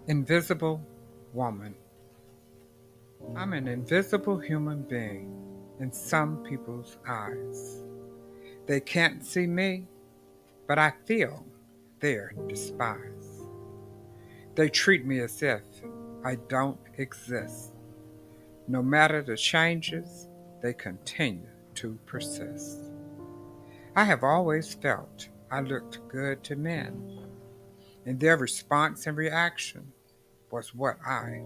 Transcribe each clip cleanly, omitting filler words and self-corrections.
Invisible woman. I'm an invisible human being in some people's eyes. They can't see me, but I feel they're despised. They treat me as if I don't exist. No matter the changes, they continue to persist. I have always felt I looked good to men, and their response and reaction was what I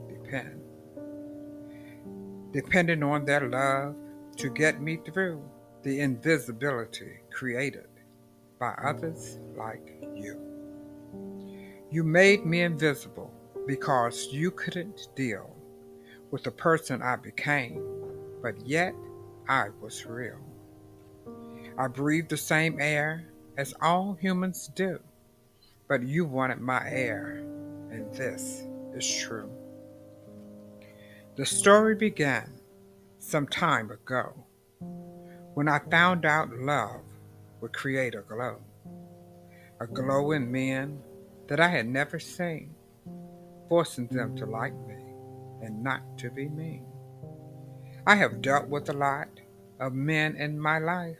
depending on their love to get me through the invisibility created by others like you. You made me invisible because you couldn't deal with the person I became, but yet I was real. I breathed the same air as all humans do, but you wanted my air, and this is true. The story began some time ago when I found out love would create a glow in men that I had never seen, forcing them to like me and not to be mean. I have dealt with a lot of men in my life.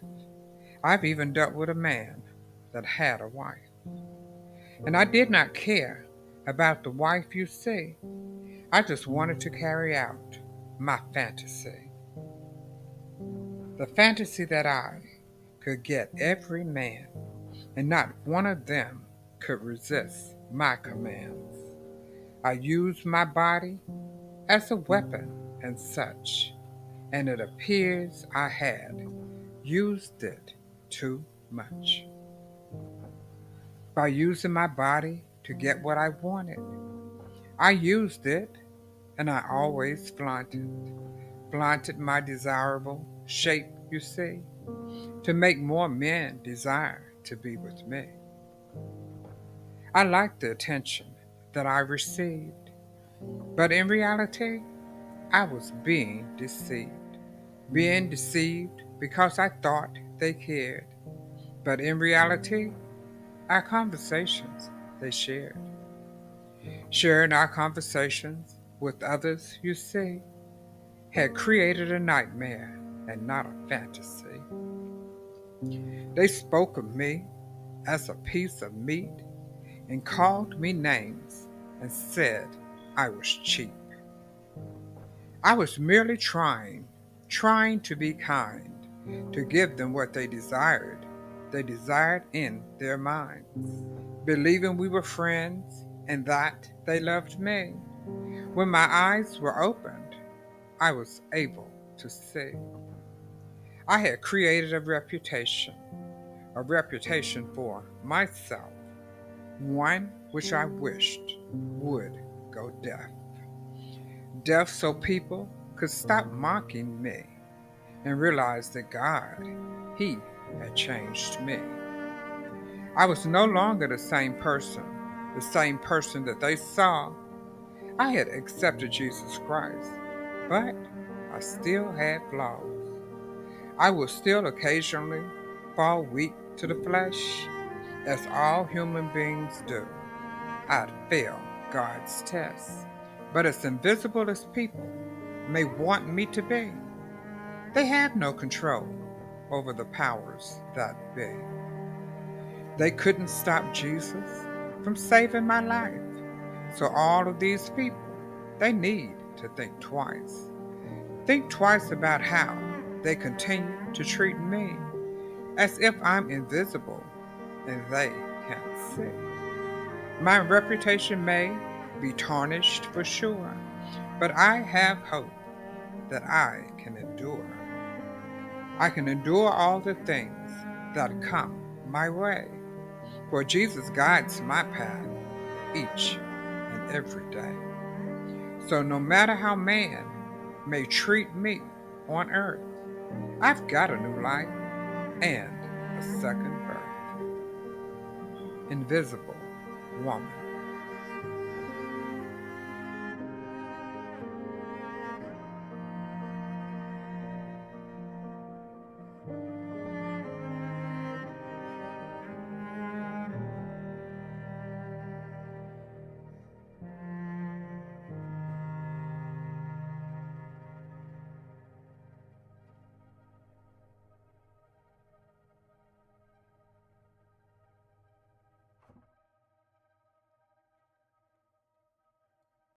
I've even dealt with a man that had a wife. And I did not care about the wife you see. I just wanted to carry out my fantasy. The fantasy that I could get every man, and not one of them could resist my commands. I used my body as a weapon and such, and it appears I had used it too much. By using my body to get what I wanted, I used it and I always flaunted my desirable shape, you see, to make more men desire to be with me. I liked the attention that I received, but in reality, I was being deceived because I thought they cared, but in reality, our conversations they sharing our conversations with others, you see, had created a nightmare and not a fantasy. They spoke of me as a piece of meat and called me names and said I was cheap. I was merely trying to be kind, to give them what they desired in their minds, believing we were friends and that they loved me. When my eyes were opened, I was able to see. I had created a reputation for myself, one which I wished would go deaf. Deaf so people could stop mocking me and realize that God, He had changed me. I was no longer the same person that they saw. I had accepted Jesus Christ, but I still had flaws. I would still occasionally fall weak to the flesh, as all human beings do. I'd fail God's test. But as invisible as people may want me to be, they have no control over the powers that be. They couldn't stop Jesus from saving my life. So all of these people, they need to think twice. Think twice about how they continue to treat me as if I'm invisible and they can't see. My reputation may be tarnished for sure, but I have hope that I can endure. I can endure all the things that come my way, for Jesus guides my path each and every day. So no matter how man may treat me on earth, I've got a new life and a second birth. Invisible woman.